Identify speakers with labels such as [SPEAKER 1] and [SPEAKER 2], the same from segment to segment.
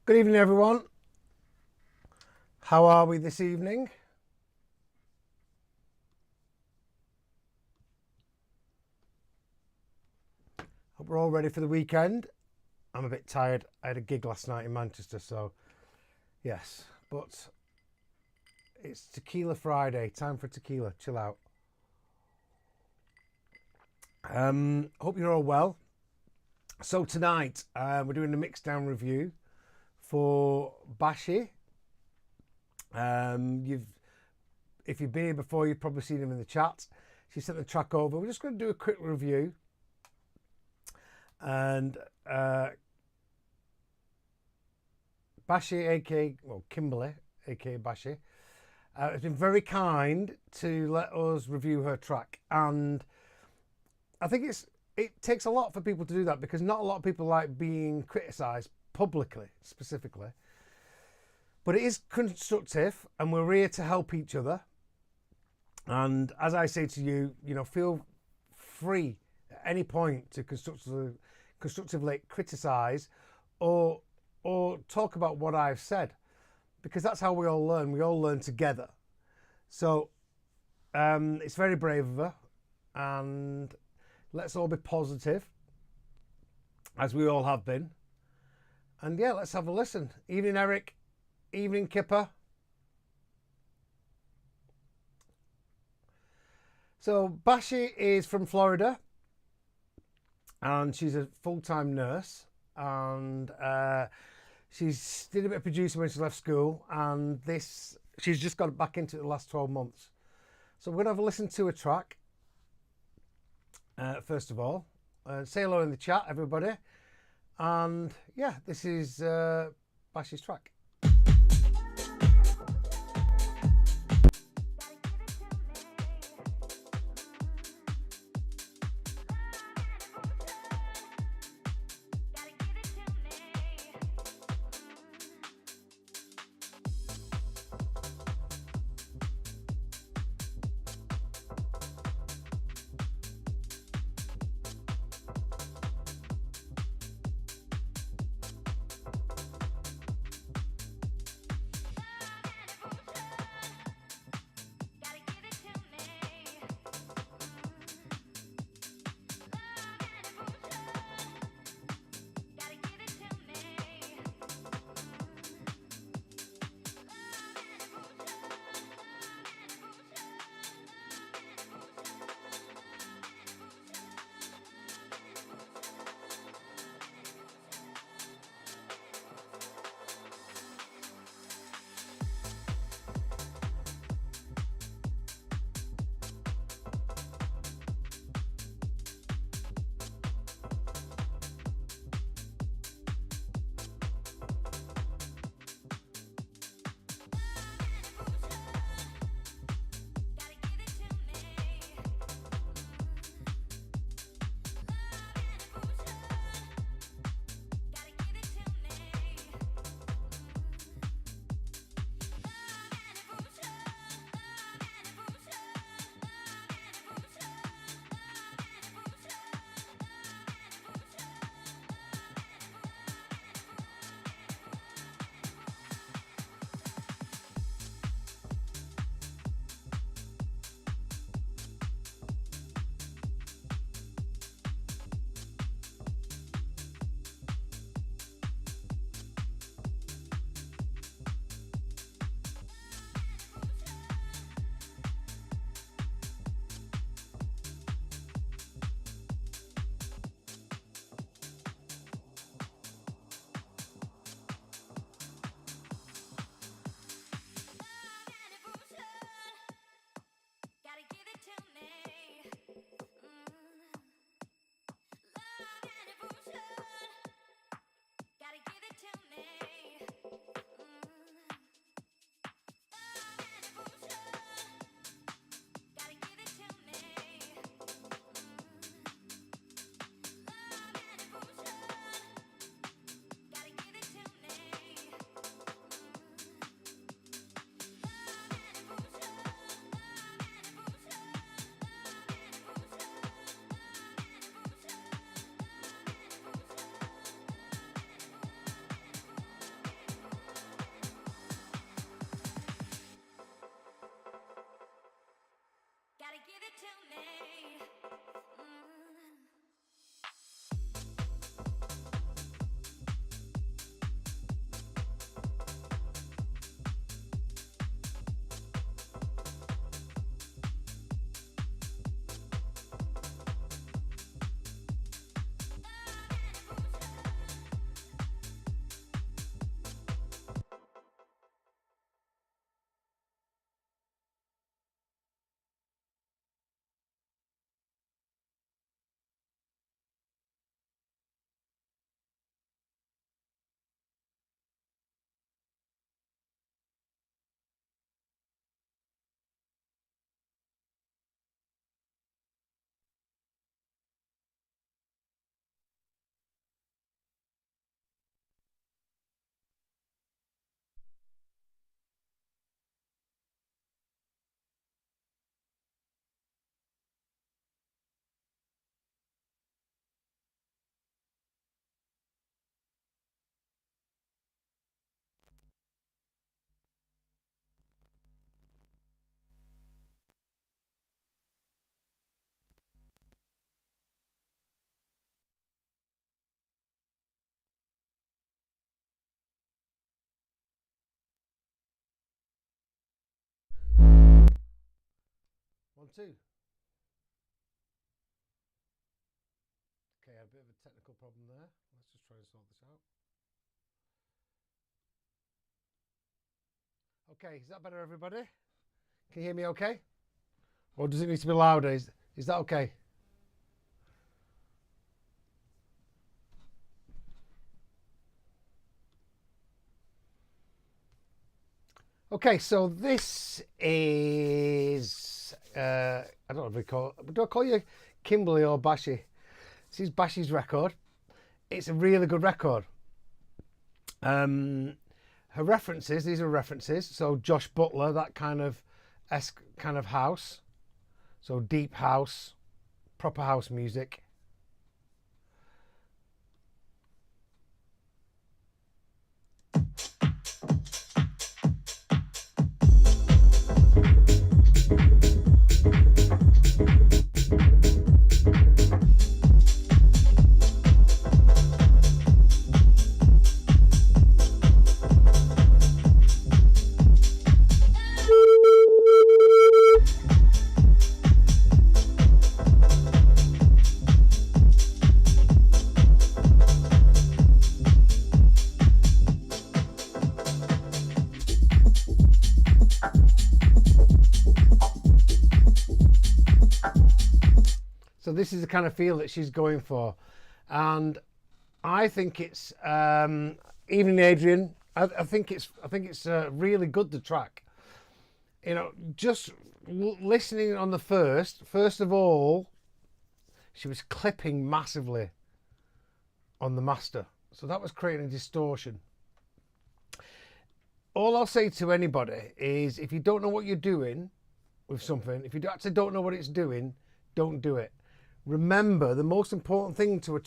[SPEAKER 1] Good evening, everyone. How are we this evening? Hope we're all ready for the weekend. I'm a bit tired. I had a gig last night in Manchester, so yes, but it's Tequila Friday. Time for tequila. Chill out. Hope you're all well. So tonight we're doing a Mixdown review for Bashi. If you've been here before, you've probably seen him in the chat. She sent the track over. We're just going to do a quick review. And Bashi, aka Kimberly, aka Bashi, has been very kind to let us review her track, and I think it takes a lot for people to do that, because not a lot of people like being criticised publicly, specifically. But it is constructive, and we're here to help each other. And as I say to you, feel free at any point to constructively criticise or talk about what I've said, because that's how we all learn. We all learn together. So it's very brave of her, and let's all be positive, as we all have been. And yeah, let's have a listen. Evening, Eric. Evening, Kipper. So Bashi is from Florida, and she's a full-time nurse, and she's did a bit of producing when she left school, and she's just got back into it the last 12 months. So we're going to have a listen to a track. First of all, say hello in the chat, everybody. And yeah, this is Bashi's track. 1, 2. Okay, I had a bit of a technical problem there. Let's just try and sort this out. Okay, is that better, everybody? Can you hear me okay? Or does it need to be louder? Is that okay? Okay, so this is, I don't know if we call it, do I call you Kimberly or Bashi? This is Bashi's record. It's a really good record. Her references, these are references. So Josh Butler, that kind of house. So deep house, proper house music. So this is the kind of feel that she's going for, and I think it's Evening Adrian. I think it's really good, the track. You know, just listening on the first of all, she was clipping massively on the master, so that was creating a distortion. All I'll say to anybody is, if you don't know what you're doing with something, if you actually don't know what it's doing, don't do it. Remember, the most important thing to a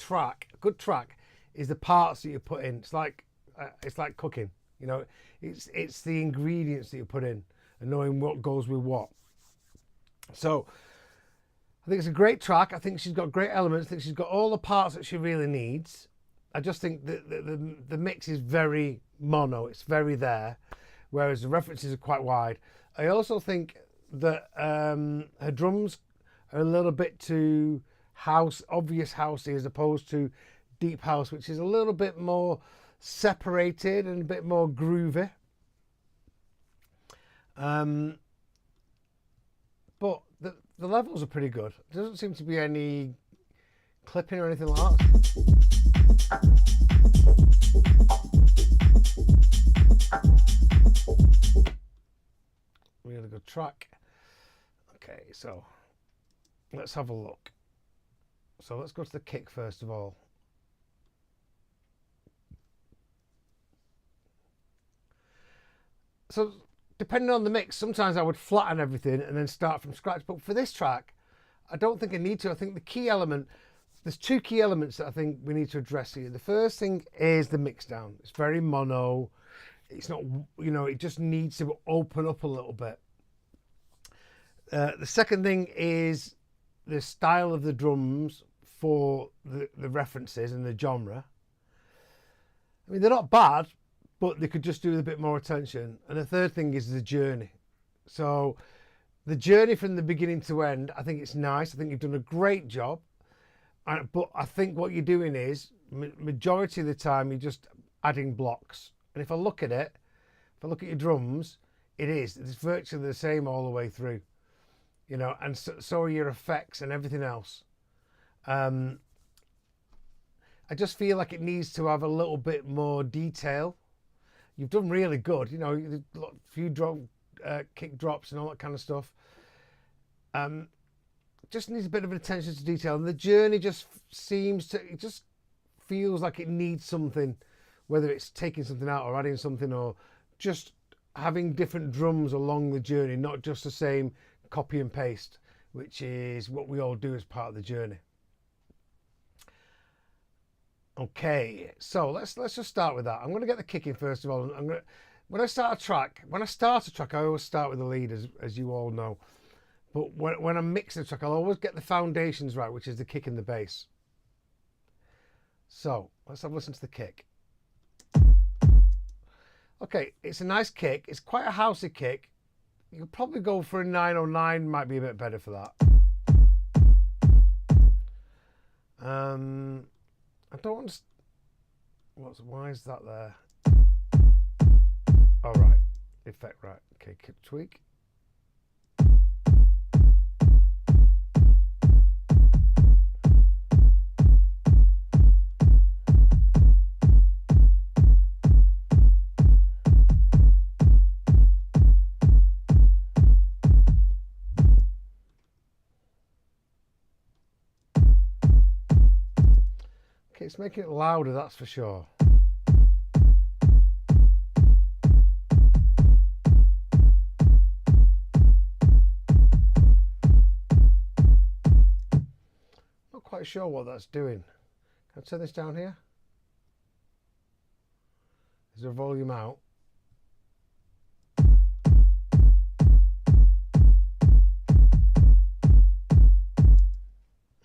[SPEAKER 1] good track, is the parts that you put in. It's like cooking. You know, it's the ingredients that you put in and knowing what goes with what. So I think it's a great track. I think she's got great elements. I think she's got all the parts that she really needs. I just think that the mix is very mono. It's very there, whereas the references are quite wide. I also think that her drums are a little bit too obvious housey, as opposed to deep house, which is a little bit more separated and a bit more groovy. But the levels are pretty good. There doesn't seem to be any clipping or anything like that. Really good track. Okay, so let's have a look. So let's go to the kick first of all. So depending on the mix, sometimes I would flatten everything and then start from scratch. But for this track, I don't think I need to. I think the key element, there's two key elements that I think we need to address here. The first thing is the mixdown. It's very mono. It's not, you know, it just needs to open up a little bit. The second thing is the style of the drums for the references and the genre. I mean, they're not bad, but they could just do with a bit more attention. And the third thing is the journey. So the journey from the beginning to end, I think it's nice. I think you've done a great job. But I think what you're doing is, majority of the time, you're just adding blocks. And if I look at it, if I look at your drums, it's virtually the same all the way through. You know, and so are your effects and everything else. I just feel like it needs to have a little bit more detail. You've done really good, you know, a few kick drops and all that kind of stuff. Just needs a bit of attention to detail, and the journey just feels like it needs something, whether it's taking something out or adding something, or just having different drums along the journey, not just the same copy and paste, which is what we all do as part of the journey. Okay, so let's just start with that. I'm going to get the kick in first of all. When I start a track, I always start with the lead, as you all know. But when I'm mixing a track, I'll always get the foundations right, which is the kick and the bass. So let's have a listen to the kick. Okay, it's a nice kick. It's quite a housey kick. you could probably go for a 909, might be a bit better for that. I don't understand. Why is that there? All right, effect right. Okay, tweak. Okay, it's making it louder, that's for sure. Not quite sure what that's doing. Can I turn this down here? Is there a volume out?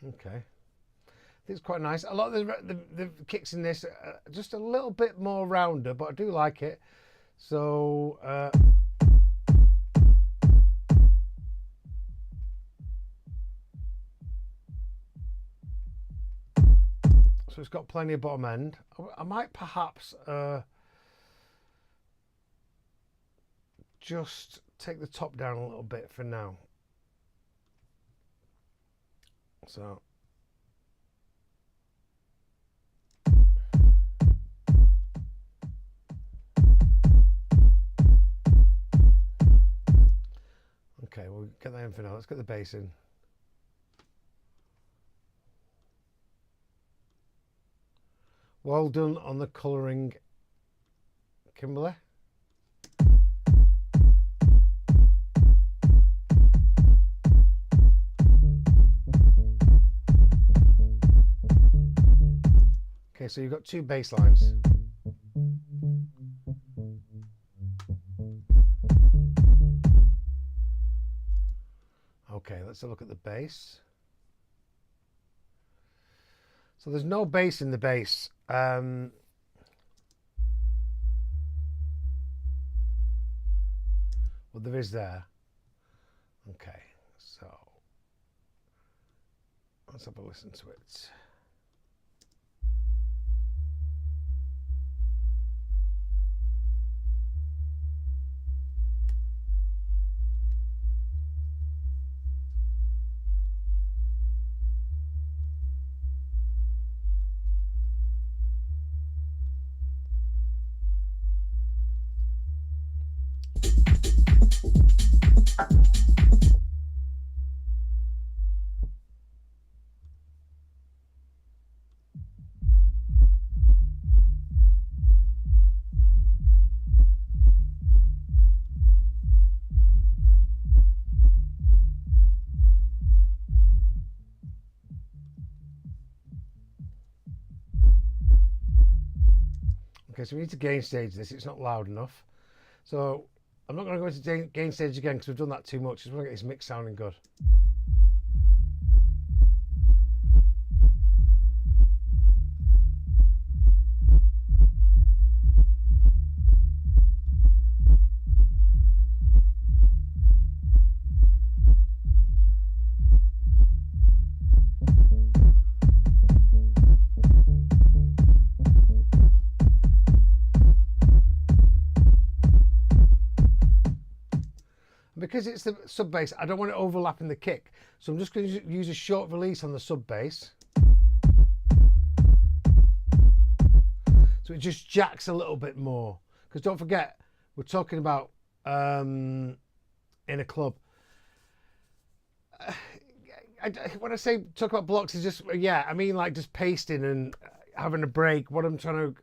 [SPEAKER 1] Okay. It's quite nice. A lot of the kicks in this are just a little bit more rounder, but I do like it. So so it's got plenty of bottom end. I might perhaps just take the top down a little bit for now. So okay, we'll get that in for now. Let's get the bass in. Well done on the colouring, Kimberly. Okay, so you've got two bass lines. Okay, let's have a look at the bass. So there's no bass in the bass. Well, there is there. Okay, so let's have a listen to it. Okay, so we need to gain stage this. It's not loud enough. So I'm not going to go into gain stage again because we've done that too much. I just want to get this mix sounding good. Because it's the sub bass, I don't want it overlapping the kick. So I'm just going to use a short release on the sub bass. So it just jacks a little bit more. Because don't forget, we're talking about in a club. When I say talk about blocks, is just, yeah, I mean like just pasting and having a break. What I'm trying to,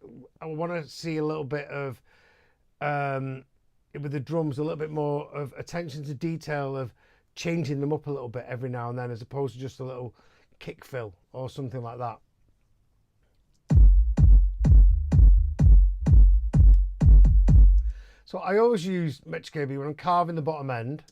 [SPEAKER 1] I want to see a little bit of, with the drums, a little bit more of attention to detail of changing them up a little bit every now and then, as opposed to just a little kick fill or something like that. So I always use Mentorship Course when I'm carving the bottom end.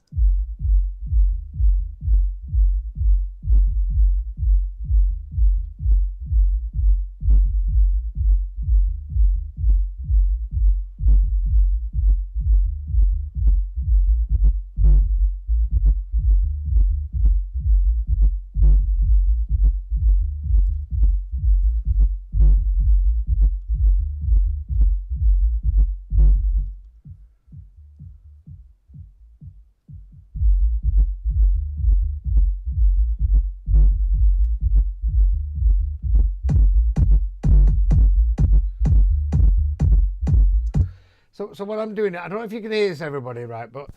[SPEAKER 1] So when I'm doing it, I don't know if you can hear this, everybody, right? But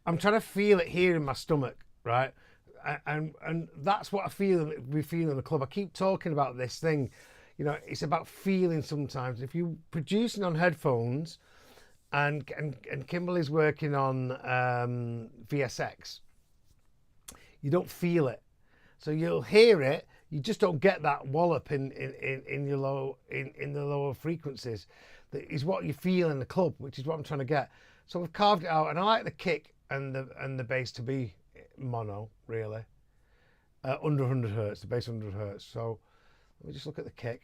[SPEAKER 1] I'm trying to feel it here in my stomach, right? And that's what we feel in the club. I keep talking about this thing, you know, it's about feeling sometimes. If you're producing on headphones, and Kimberly's working on VSX, you don't feel it. So you'll hear it, you just don't get that wallop in the lower frequencies. That is what you feel in the club, which is what I'm trying to get. So we've carved it out, and I like the kick and the bass to be mono, really. Under 100 hertz, the bass 100 hertz. So let me just look at the kick.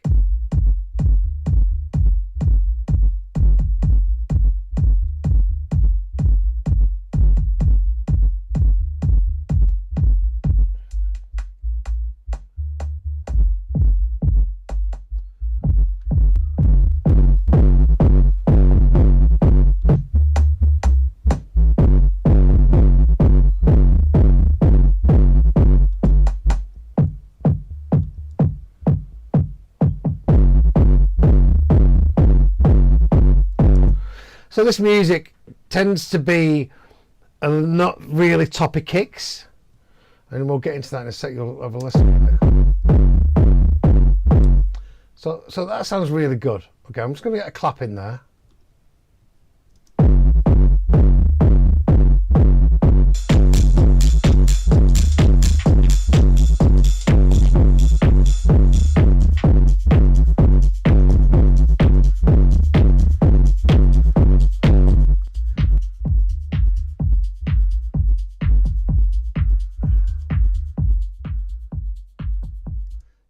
[SPEAKER 1] So this music tends to be not really toppy kicks, and we'll get into that in a sec. You'll have a listen. So that sounds really good. Okay, I'm just going to get a clap in there.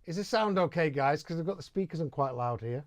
[SPEAKER 1] Is the sound okay, guys? Because I've got the speakers on quite loud here.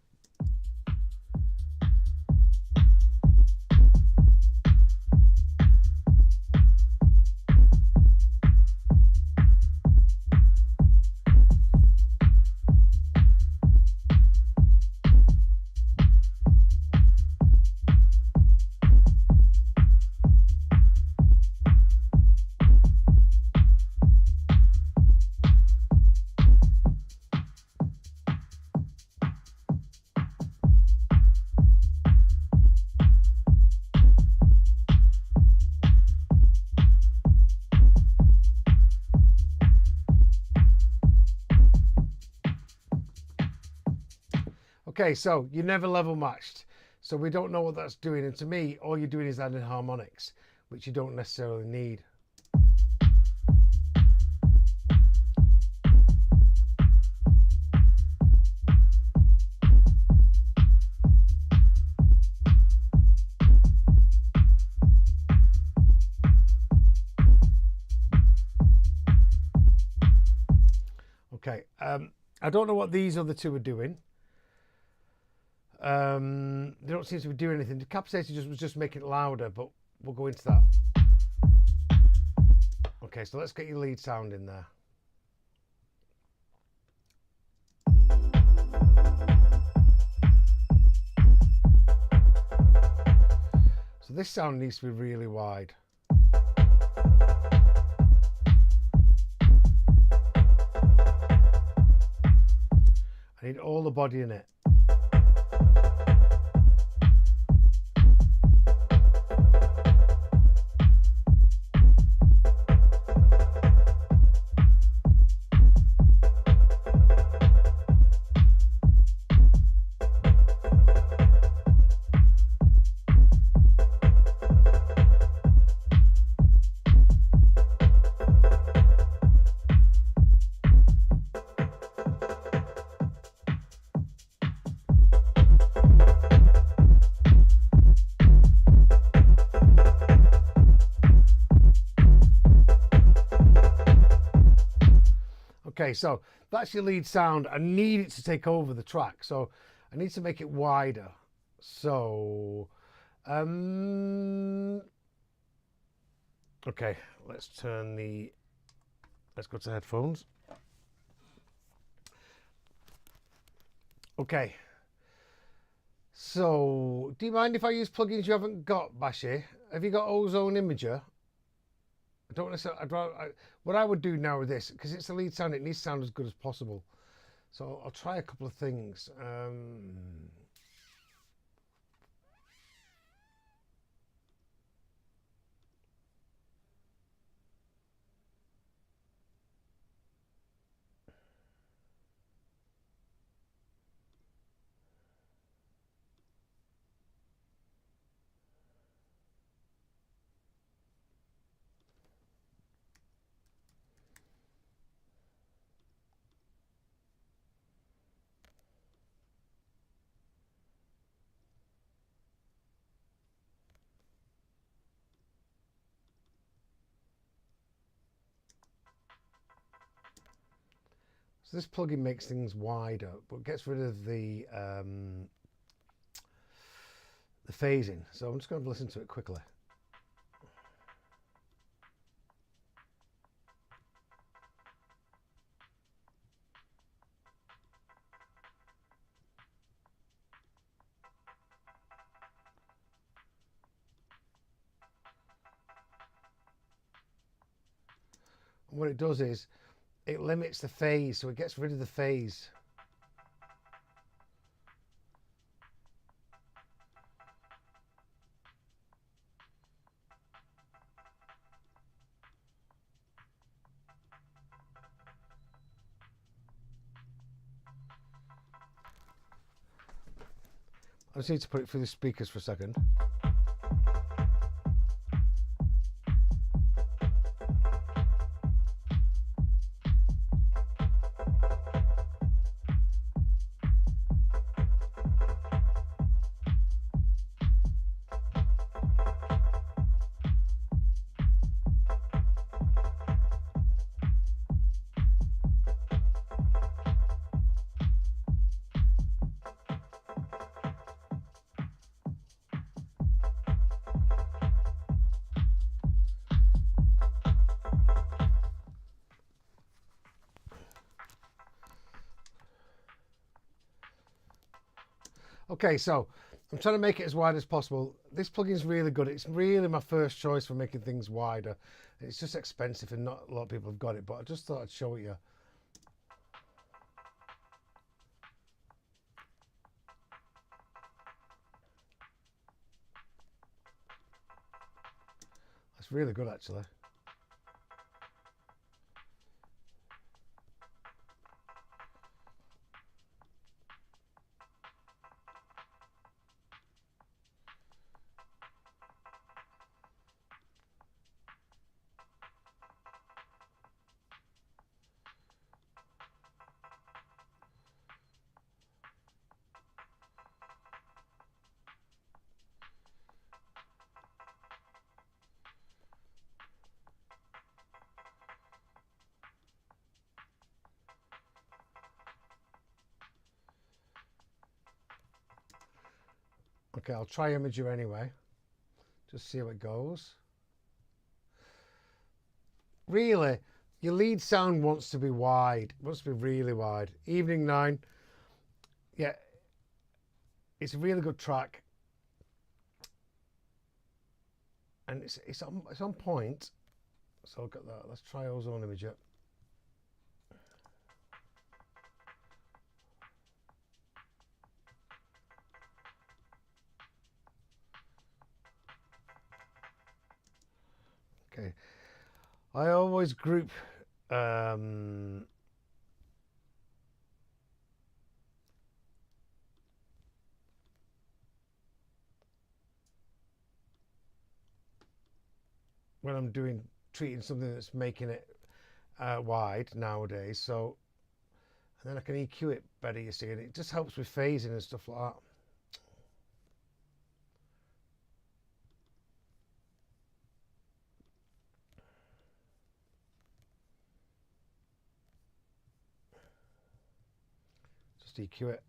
[SPEAKER 1] Okay, so you're never level matched. So we don't know what that's doing. And to me, all you're doing is adding harmonics, which you don't necessarily need. Okay, I don't know what these other two are doing. They don't seem to be doing anything. The capacity was just making it louder, but we'll go into that. Okay, so let's get your lead sound in there. So this sound needs to be really wide. I need all the body in it. Okay, so that's your lead sound. I need it to take over the track, so I need to make it wider. So, okay, let's go to headphones. Okay, so do you mind if I use plugins you haven't got, Bashi? Have you got Ozone Imager? I don't necessarily. What I would do now with this, because it's a lead sound, it needs to sound as good as possible. So I'll try a couple of things. So this plugin makes things wider, but gets rid of the phasing. So I'm just going to listen to it quickly. And what it does is it limits the phase, so it gets rid of the phase. I just need to put it through the speakers for a second. Okay, so I'm trying to make it as wide as possible. This plugin is really good. It's really my first choice for making things wider. It's just expensive and not a lot of people have got it, but I just thought I'd show it you. It's really good, actually. Okay, I'll try Imager anyway. Just see how it goes. Really, your lead sound wants to be wide. Wants to be really wide. Evening 9. Yeah, it's a really good track. And it's on point. So I've got that. Let's try Ozone Imager. Okay, I always group when I'm treating something that's making it wide nowadays. So, and then I can EQ it better, you see, and it just helps with phasing and stuff like that. Just EQ it.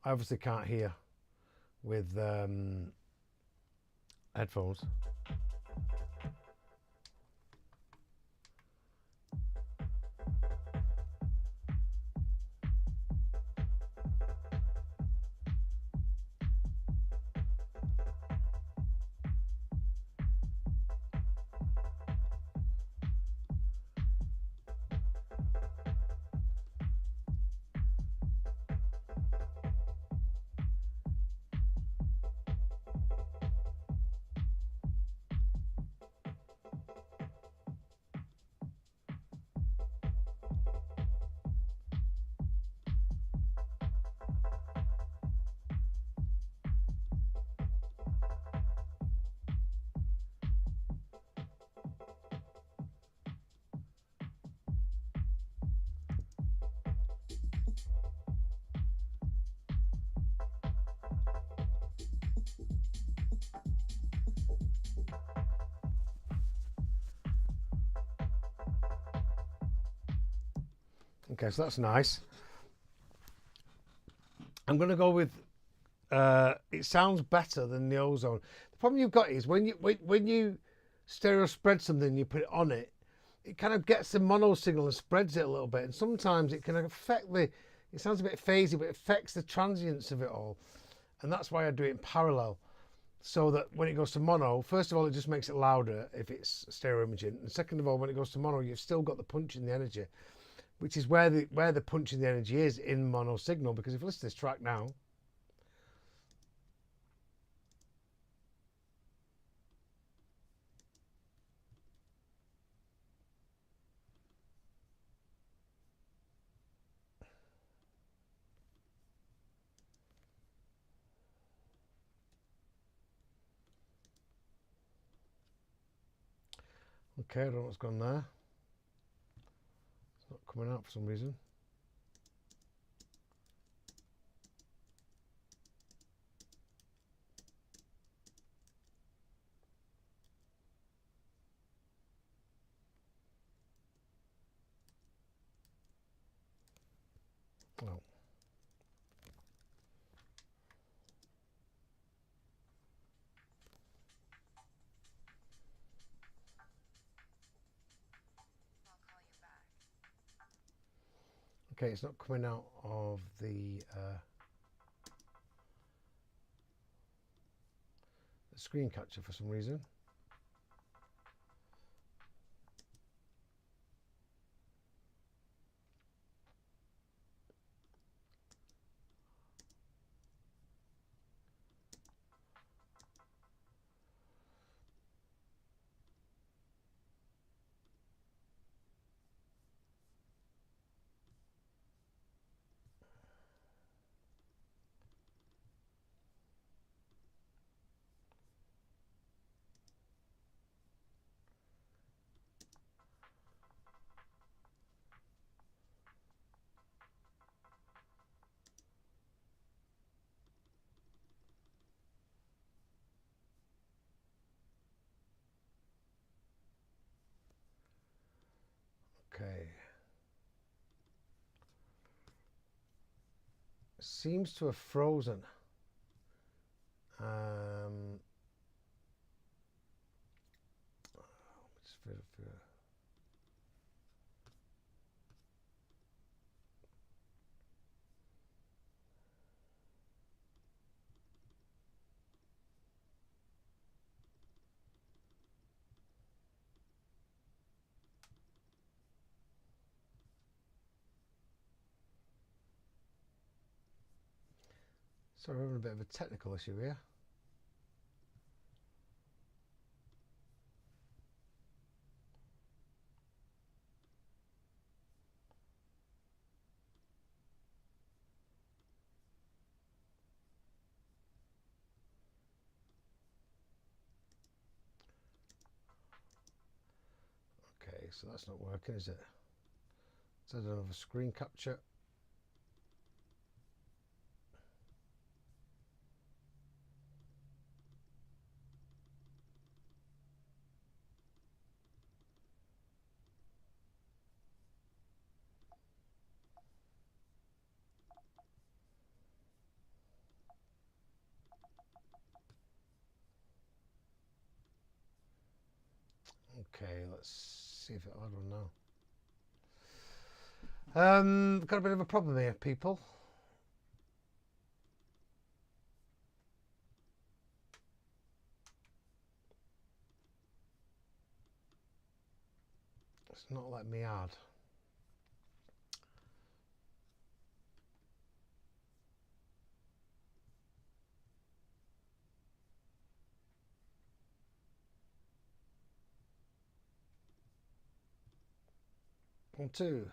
[SPEAKER 1] I obviously can't hear with headphones. Okay, so that's nice. I'm going to go with, it sounds better than the ozone. The problem you've got is when you stereo spread something and you put it on it, it kind of gets the mono signal and spreads it a little bit. And sometimes it can affect it sounds a bit phasey, but it affects the transients of it all. And that's why I do it in parallel. So that when it goes to mono, first of all, it just makes it louder if it's stereo imaging. And second of all, when it goes to mono, you've still got the punch in the energy, which is where the punch in the energy is in mono signal. Because if you listen to this track now, okay, I don't know what's gone there. It's not coming out for some reason. Oh. Okay, it's not coming out of the screen capture for some reason. Okay. Seems to have frozen. So we're having a bit of a technical issue here. Okay, so that's not working, is it? So I don't have a screen capture. Okay, let's see if it'll add one now. Got a bit of a problem here, people. It's not letting me add. One, two.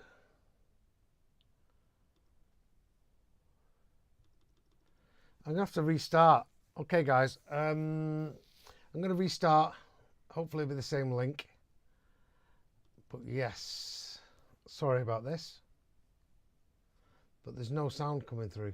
[SPEAKER 1] I'm gonna have to restart. Okay, guys. I'm gonna restart. Hopefully with the same link. But yes, sorry about this. But there's no sound coming through.